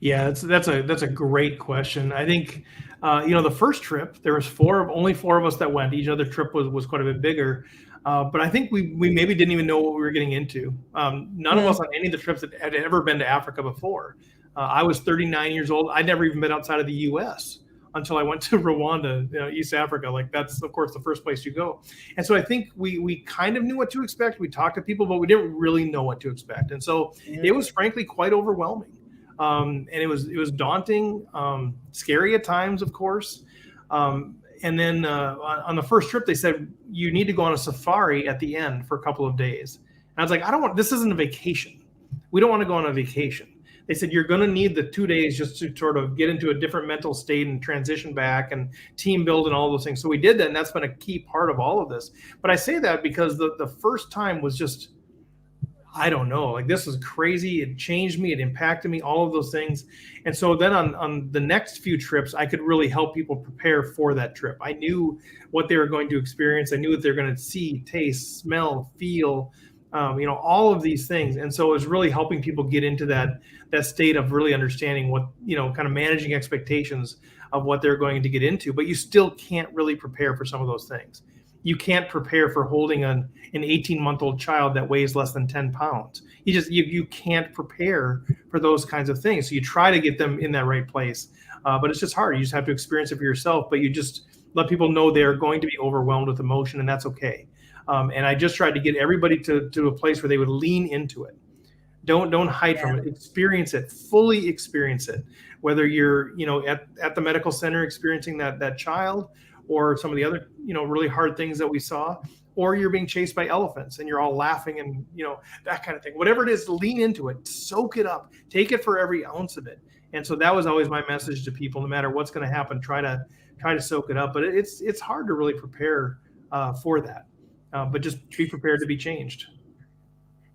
Yeah, that's a great question. I think the first trip there was only 4 of us that went. Each other trip was quite a bit bigger. But I think we maybe didn't even know what we were getting into. None of us on any of the trips had ever been to Africa before. I was 39 years old. I'd never even been outside of the U.S. until I went to Rwanda, East Africa. Like, that's, of course, the first place you go. And so I think we kind of knew what to expect. We talked to people, but we didn't really know what to expect. And so it was frankly quite overwhelming. And it was daunting, scary at times, of course. And then on the first trip, they said, you need to go on a safari at the end for a couple of days. And I was like, this isn't a vacation. We don't want to go on a vacation. They said, you're going to need the 2 days just to sort of get into a different mental state and transition back and team build and all those things. So we did that, and that's been a key part of all of this. But I say that because the first time was just, I don't know, like, this was crazy. It changed me. It impacted me, all of those things. And so then on the next few trips, I could really help people prepare for that trip. I knew what they were going to experience. I knew what they were going to see, taste, smell, feel. all of these things. And so it was really helping people get into that state of really understanding what, kind of managing expectations of what they're going to get into. But you still can't really prepare for some of those things. You can't prepare for holding an 18-month-old child that weighs less than 10 pounds. You can't prepare for those kinds of things. So you try to get them in that right place. But it's just hard. You just have to experience it for yourself. But you just let people know they're going to be overwhelmed with emotion, and that's okay. And I just tried to get everybody to a place where they would lean into it. Don't hide from it. Experience it, fully experience it. Whether you're, at the medical center experiencing that child, or some of the other, really hard things that we saw, or you're being chased by elephants and you're all laughing and, that kind of thing. Whatever it is, lean into it, soak it up, take it for every ounce of it. And so that was always my message to people, no matter what's going to happen, try to soak it up. But it's hard to really prepare for that. But just be prepared to be changed.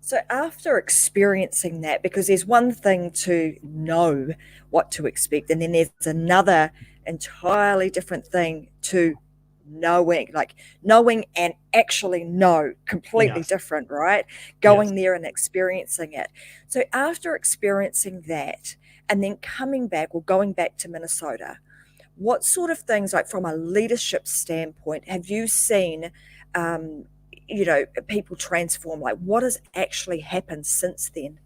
So after experiencing that, because there's one thing to know what to expect, and then there's another entirely different thing to knowing and actually know, completely different, right? Going there and experiencing it. So after experiencing that and then coming back or going back to Minnesota, what sort of things, like from a leadership standpoint, have you seen people transform? Like, what has actually happened since then?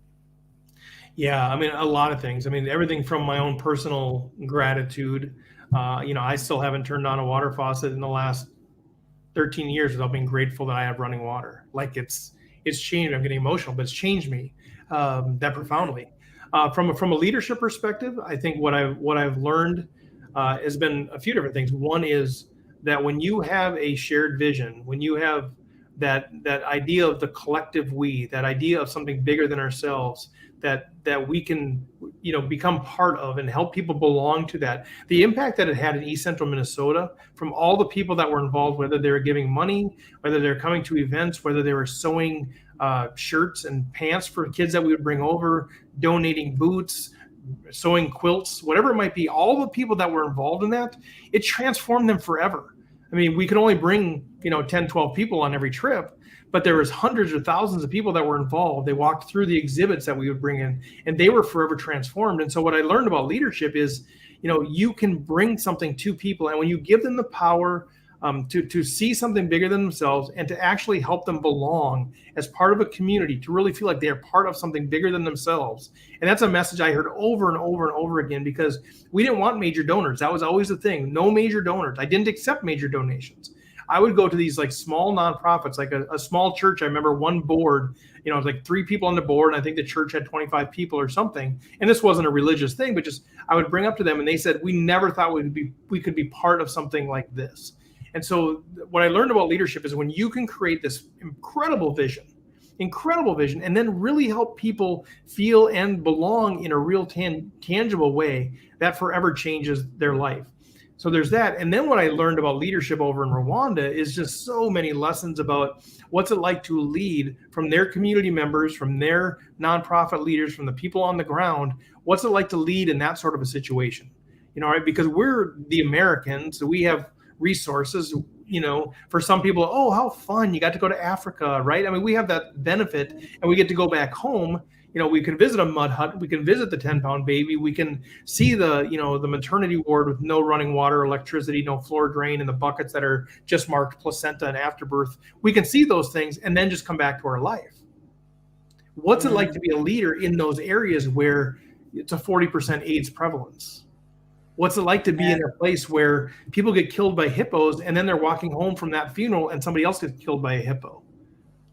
Yeah, I mean, a lot of things. I mean, everything from my own personal gratitude. I still haven't turned on a water faucet in the last 13 years without being grateful that I have running water. Like it's changed. I'm getting emotional, but it's changed me that profoundly. From a leadership perspective, I think what I've learned has been a few different things. One is that when you have a shared vision, when you have that idea of the collective we, that idea of something bigger than ourselves, that we can, become part of and help people belong to that. The impact that it had in East Central Minnesota, from all the people that were involved, whether they were giving money, whether they're coming to events, whether they were sewing shirts and pants for kids that we would bring over, donating boots, sewing quilts, whatever it might be, all the people that were involved in that, it transformed them forever. I mean, we could only bring, 10, 12 people on every trip, but there was hundreds or thousands of people that were involved. They walked through the exhibits that we would bring in, and they were forever transformed. And so what I learned about leadership is, you can bring something to people, and when you give them the power to see something bigger than themselves and to actually help them belong as part of a community, to really feel like they are part of something bigger than themselves. And that's a message I heard over and over and over again, because we didn't want major donors. That was always the thing. No major donors. I didn't accept major donations. I would go to these like small nonprofits, like a small church. I remember one board, it was like 3 people on the board. And I think the church had 25 people or something. And this wasn't a religious thing, but just I would bring up to them, and they said, we never thought we could be part of something like this. And so what I learned about leadership is when you can create this incredible vision, and then really help people feel and belong in a real tangible way, that forever changes their life. So there's that. And then what I learned about leadership over in Rwanda is just so many lessons about what's it like to lead from their community members, from their nonprofit leaders, from the people on the ground. What's it like to lead in that sort of a situation? Right? Because we're the Americans, so we have resources, for some people, oh, how fun, you got to go to Africa, right? I mean, we have that benefit, and we get to go back home. We can visit a mud hut, we can visit the 10-pound baby, we can see the maternity ward with no running water, electricity, no floor drain, and the buckets that are just marked placenta and afterbirth. We can see those things and then just come back to our life. What's it like to be a leader in those areas where it's a 40% AIDS prevalence? What's it like to be in a place where people get killed by hippos, and then they're walking home from that funeral and somebody else gets killed by a hippo?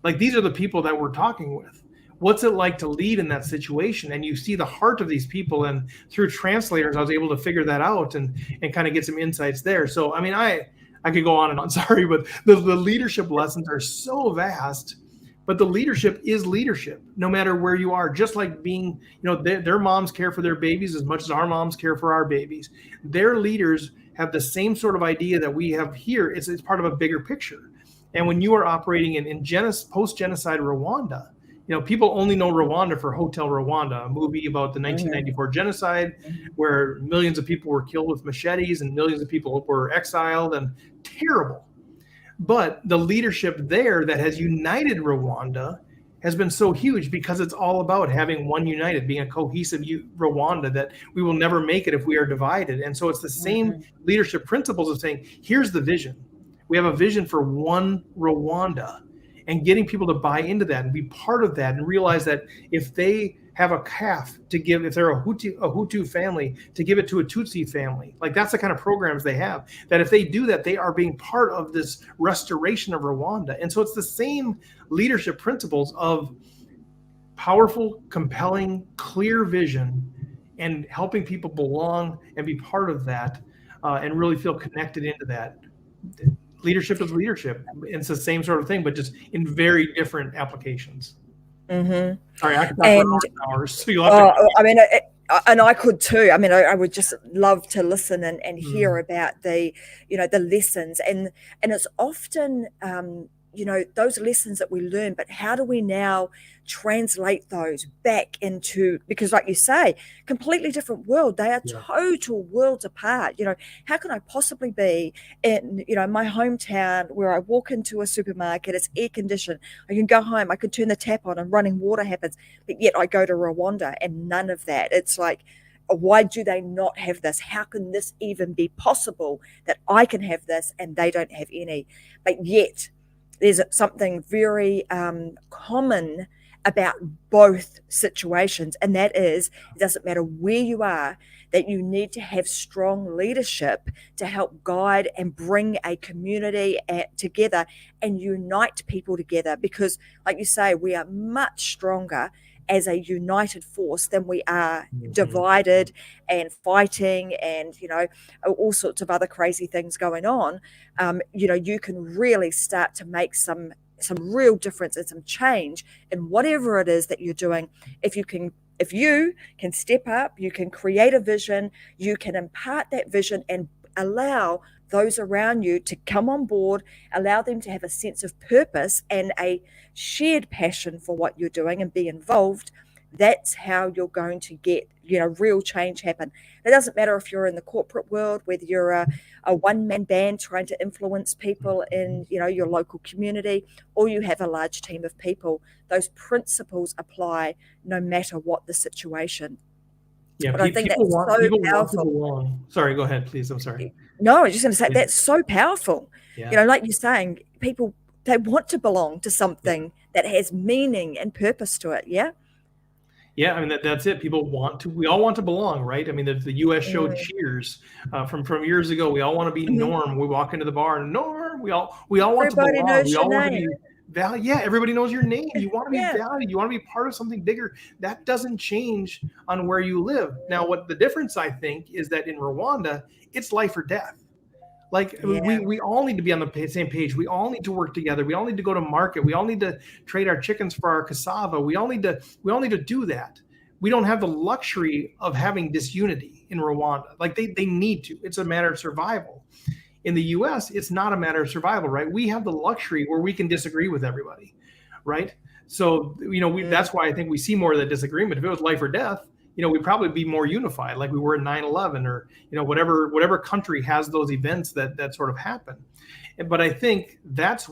Like, these are the people that we're talking with. What's it like to lead in that situation? And you see the heart of these people, and through translators, I was able to figure that out and kind of get some insights there. So, I mean, I could go on and on, sorry, but the leadership lessons are so vast. But the leadership is leadership, no matter where you are. Just like being, their moms care for their babies as much as our moms care for our babies. Their leaders have the same sort of idea that we have here. It's part of a bigger picture. And when you are operating in post-genocide Rwanda, people only know Rwanda for Hotel Rwanda, a movie about the 1994 genocide, where millions of people were killed with machetes and millions of people were exiled, and terrible. But the leadership there that has united Rwanda has been so huge because it's all about having one united, being a cohesive Rwanda, that we will never make it if we are divided. And so it's the same leadership principles of saying, here's the vision. We have a vision for one Rwanda, and getting people to buy into that and be part of that and realize that if they have a calf to give, if they're a Hutu family, to give it to a Tutsi family. Like, that's the kind of programs they have, that if they do that, they are being part of this restoration of Rwanda. And so it's the same leadership principles of powerful, compelling, clear vision, and helping people belong and be part of that, and really feel connected into that. Leadership is leadership. It's the same sort of thing, but just in very different applications. Mm-hmm. Sorry, I could talk for hours. So you'll have to. I mean, and I could too. I mean, I would just love to listen and hear about the lessons, and it's often, those lessons that we learn, but how do we now translate those back into, because like you say, completely different world. They are total worlds apart. How can I possibly be in, my hometown where I walk into a supermarket, it's air conditioned, I can go home, I could turn the tap on and running water happens, but yet I go to Rwanda and none of that. It's like, why do they not have this? How can this even be possible that I can have this and they don't have any? But yet there's something very common about both situations, and that is, it doesn't matter where you are, that you need to have strong leadership to help guide and bring a community together and unite people together, because like you say, we are much stronger as a united force than we are divided and fighting and all sorts of other crazy things going on. You can really start to make some real difference and some change in whatever it is that you're doing. If you can step up, you can create a vision, you can impart that vision and allow those around you to come on board, allow them to have a sense of purpose and a shared passion for what you're doing and be involved. That's how you're going to get, real change happen. It doesn't matter if you're in the corporate world, whether you're a one-man band trying to influence people in, your local community, or you have a large team of people. Those principles apply no matter what the situation. Yeah, but I think that's so powerful. Want to belong. Sorry, go ahead, please. I'm sorry. No, I was just going to say that's so powerful. Yeah. Like you're saying, people, they want to belong to something that has meaning and purpose to it. Yeah. Yeah, I mean that's it. We all want to belong, right? I mean, the U.S. show Cheers from years ago. We all want to be Norm. We walk into the bar and Norm. We all want to belong. We all want to be valued. Yeah, everybody knows your name. You want to be valued. You want to be part of something bigger. That doesn't change on where you live. Now, what the difference I think is that in Rwanda, it's life or death. Like we all need to be on the same page. We all need to work together. We all need to go to market. We all need to trade our chickens for our cassava. We all need to do that. We don't have the luxury of having disunity in Rwanda. Like they need to. It's a matter of survival. In the US, it's not a matter of survival, right? We have the luxury where we can disagree with everybody, right? So, that's why I think we see more of that disagreement. If it was life or death, we'd probably be more unified like we were in 9/11 or, whatever country has those events that sort of happen. But I think that's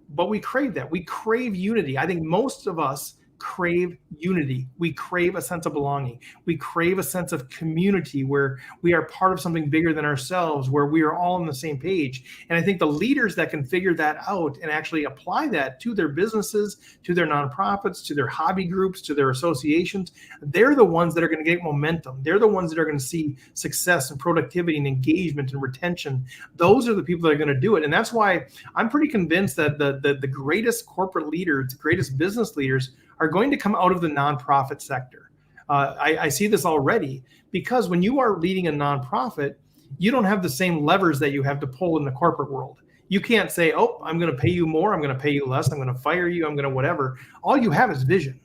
but we crave that. We crave unity. I think most of us crave unity. We crave a sense of belonging. We crave a sense of community where we are part of something bigger than ourselves, where we are all on the same page. And I think the leaders that can figure that out and actually apply that to their businesses, to their nonprofits, to their hobby groups, to their associations, they're the ones that are going to get momentum. They're the ones that are going to see success and productivity and engagement and retention. Those are the people that are going to do it. And that's why I'm pretty convinced that the greatest corporate leaders, the greatest business leaders are going to come out of the nonprofit sector. I see this already, because when you are leading a nonprofit, you don't have the same levers that you have to pull in the corporate world. You can't say, oh, I'm going to pay you more, I'm going to pay you less, I'm going to fire you, I'm going to whatever. All you have is vision.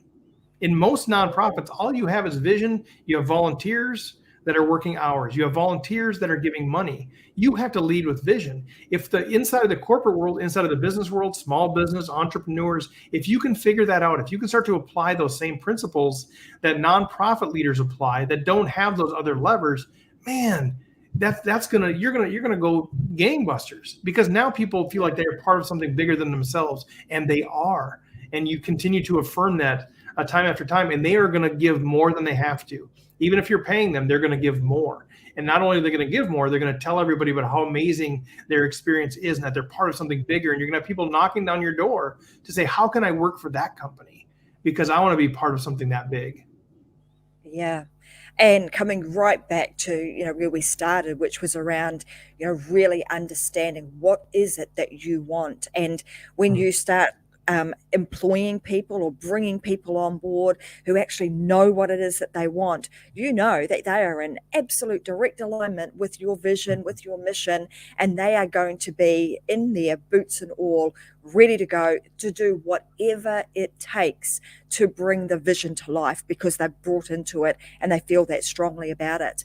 In most nonprofits, all you have is vision. You have volunteers that are working hours. You have volunteers that are giving money. You have to lead with vision. If the inside of the corporate world, inside of the business world, small business, entrepreneurs, if you can figure that out, if you can start to apply those same principles that nonprofit leaders apply that don't have those other levers, man, you're gonna go gangbusters, because now people feel like they're part of something bigger than themselves, and they are. And you continue to affirm that time after time, and they are going to give more than they have to. Even if you're paying them, they're going to give more. And not only are they going to give more, they're going to tell everybody about how amazing their experience is and that they're part of something bigger. And you're going to have people knocking down your door to say, how can I work for that company? Because I want to be part of something that big. Yeah. And coming right back to, where we started, which was around, really understanding what is it that you want. And when you start employing people or bringing people on board who actually know what it is that they want, you know that they are in absolute direct alignment with your vision, with your mission, and they are going to be in there, boots and all, ready to go to do whatever it takes to bring the vision to life because they've brought into it and they feel that strongly about it.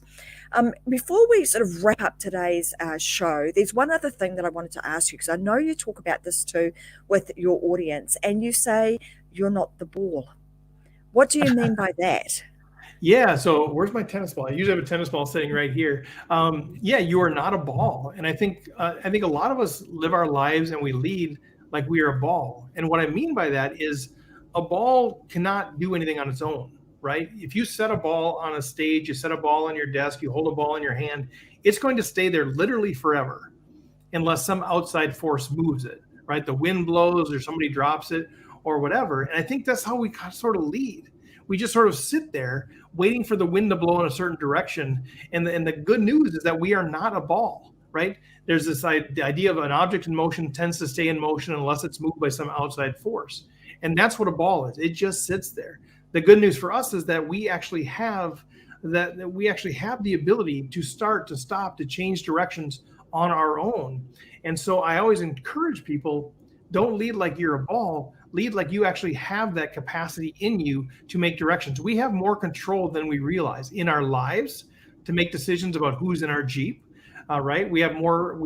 Before we sort of wrap up today's show, there's one other thing that I wanted to ask you, because I know you talk about this too with your audience, and you say you're not the ball. What do you mean by that? Yeah. So where's my tennis ball? I usually have a tennis ball sitting right here. Yeah, you are not a ball. And I think a lot of us live our lives and we lead like we are a ball. And what I mean by that is a ball cannot do anything on its own, right? If you set a ball on a stage, you set a ball on your desk, you hold a ball in your hand, it's going to stay there literally forever unless some outside force moves it, right? The wind blows or somebody drops it or whatever. And I think that's how we sort of lead. We just sort of sit there waiting for the wind to blow in a certain direction. And the good news is that we are not a ball, right? There's this idea of an object in motion tends to stay in motion unless it's moved by some outside force. And that's what a ball is. It just sits there. The good news for us is that we actually have the ability to start, to stop, to change directions on our own. And so I always encourage people, don't lead like you're a ball, lead like you actually have that capacity in you to make directions. We have more control than we realize in our lives to make decisions about who's in our Jeep. Right? We have more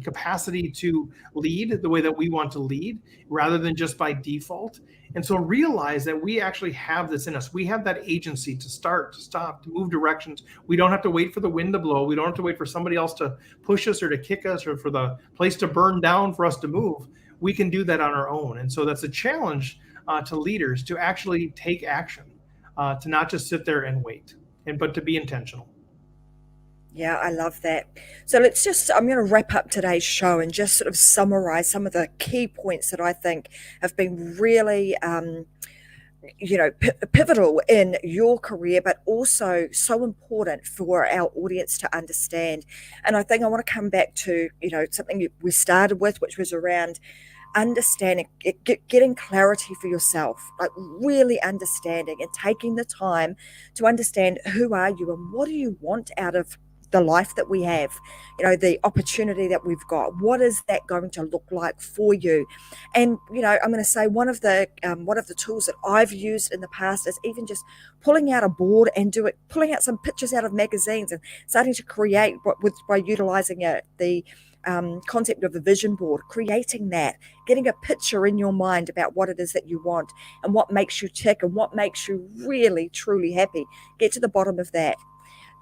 capacity to lead the way that we want to lead rather than just by default. And so realize that we actually have this in us. We have that agency to start, to stop, to move directions. We don't have to wait for the wind to blow. We don't have to wait for somebody else to push us or to kick us or for the place to burn down for us to move. We can do that on our own. And so that's a challenge to leaders to actually take action, to not just sit there and wait, but to be intentional. Yeah, I love that. So I'm going to wrap up today's show and just sort of summarize some of the key points that I think have been really, pivotal in your career, but also so important for our audience to understand. And I think I want to come back to, something we started with, which was around understanding, getting clarity for yourself, like really understanding and taking the time to understand who are you and what do you want out of the life that we have, the opportunity that we've got. What is that going to look like for you? And I'm going to say one of the tools that I've used in the past is even just pulling out a board and pulling out some pictures out of magazines and starting to create by utilizing the concept of a vision board, creating that, getting a picture in your mind about what it is that you want and what makes you tick and what makes you really, truly happy. Get to the bottom of that.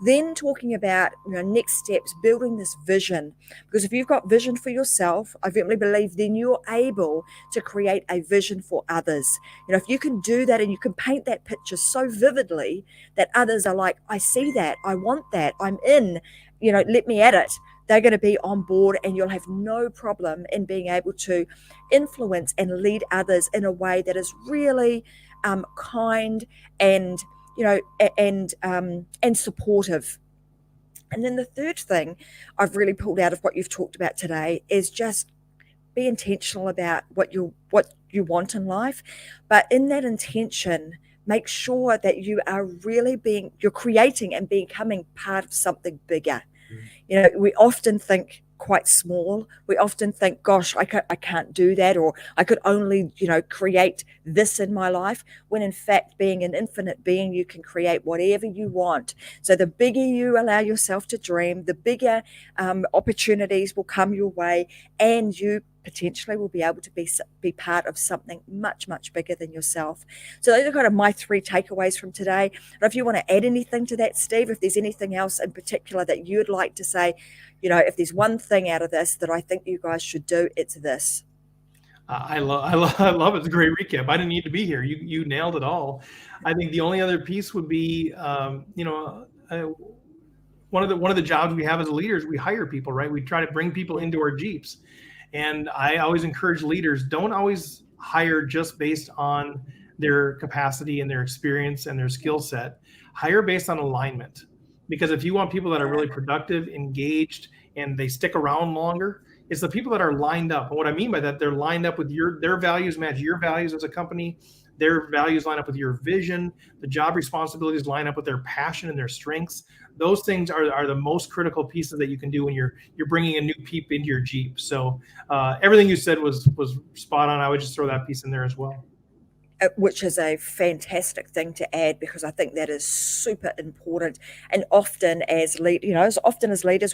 Then talking about next steps, building this vision. Because if you've got vision for yourself, I firmly believe then you're able to create a vision for others. If you can do that and you can paint that picture so vividly that others are like, I see that, I want that, I'm in, let me at it. They're going to be on board and you'll have no problem in being able to influence and lead others in a way that is really kind and and supportive. And then the third thing I've really pulled out of what you've talked about today is just be intentional about what you want in life, but in that intention, make sure that you are really you're creating and becoming part of something bigger. We often think quite small. We often think, gosh, I can't do that, or I could only, create this in my life, when in fact, being an infinite being, you can create whatever you want. So the bigger you allow yourself to dream, the bigger opportunities will come your way, and you potentially will be able to be part of something much, much bigger than yourself. So those are kind of my 3 takeaways from today. And if you want to add anything to that, Steve, if there's anything else in particular that you'd like to say, if there's one thing out of this that I think you guys should do, it's this. I love it. It's a great recap. I didn't need to be here. You nailed it all. I think the only other piece would be, one of the jobs we have as leaders, we hire people, right? We try to bring people into our Jeeps. And I always encourage leaders, don't always hire just based on their capacity and their experience and their skill set. Hire based on alignment. Because if you want people that are really productive, engaged, and they stick around longer, it's the people that are lined up. And what I mean by that, they're lined up with their values match your values as a company. Their values line up with your vision. The job responsibilities line up with their passion and their strengths. Those things are the most critical pieces that you can do when you're bringing a new peep into your Jeep. So everything you said was spot on. I would just throw that piece in there as well. Which is a fantastic thing to add, because I think that is super important. And often as leaders,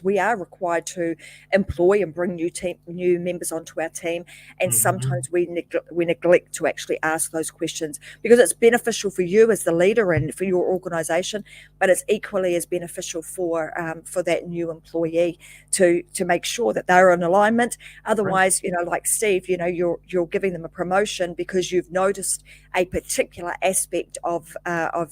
we are required to employ and bring new members onto our team, and sometimes we neglect to actually ask those questions, because it's beneficial for you as the leader and for your organization, but it's equally as beneficial for that new employee to make sure that they're in alignment. Otherwise, Right. like Steve, you're giving them a promotion because you've noticed a particular aspect of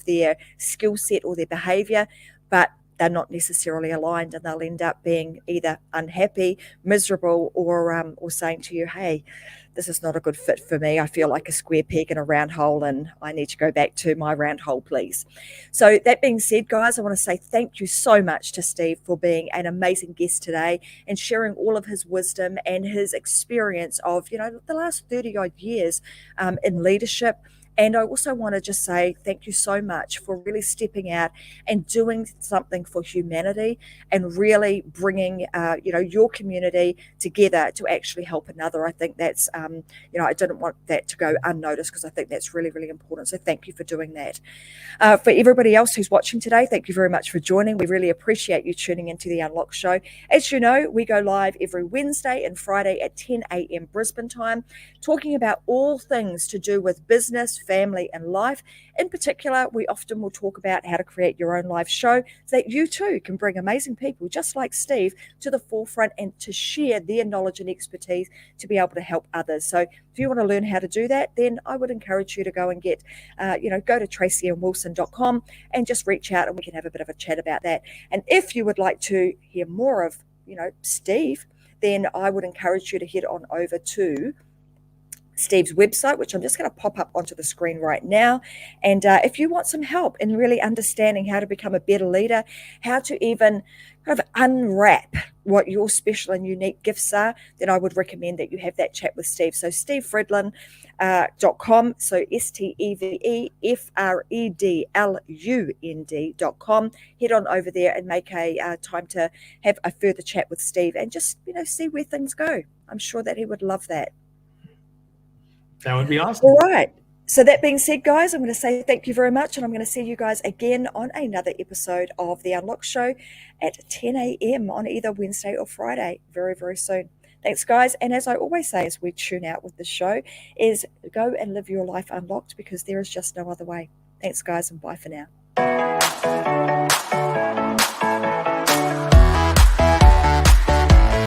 their skill set or their behavior, but they're not necessarily aligned, and they'll end up being either unhappy, miserable, or saying to you, hey, this is not a good fit for me. I feel like a square peg in a round hole, and I need to go back to my round hole, please. So that being said, guys, I want to say thank you so much to Steve for being an amazing guest today and sharing all of his wisdom and his experience of, the last 30 odd years in leadership. And I also want to just say thank you so much for really stepping out and doing something for humanity, and really bringing, your community together to actually help another. I think that's, I didn't want that to go unnoticed, because I think that's really, really important. So thank you for doing that. For everybody else who's watching today, thank you very much for joining. We really appreciate you tuning into the Unlock Show. As you know, we go live every Wednesday and Friday at 10 a.m. Brisbane time, talking about all things to do with business, family, and life. In particular, we often will talk about how to create your own live show so that you too can bring amazing people just like Steve to the forefront and to share their knowledge and expertise to be able to help others. So if you want to learn how to do that, then I would encourage you to go and get, go to tracyandwilson.com and just reach out, and we can have a bit of a chat about that. And if you would like to hear more of, Steve, then I would encourage you to head on over to Steve's website, which I'm just going to pop up onto the screen right now. And if you want some help in really understanding how to become a better leader, how to even kind of unwrap what your special and unique gifts are, then I would recommend that you have that chat with Steve. So stevefredlund.com, so STEVEFREDLUND.com. Head on over there and make a time to have a further chat with Steve, and just see where things go. I'm sure that he would love that. That would be awesome. All right. So that being said, guys, I'm going to say thank you very much, and I'm going to see you guys again on another episode of The Unlock Show at 10 a.m. on either Wednesday or Friday very, very soon. Thanks, guys. And as I always say as we tune out with the show, is go and live your life unlocked, because there is just no other way. Thanks, guys, and bye for now.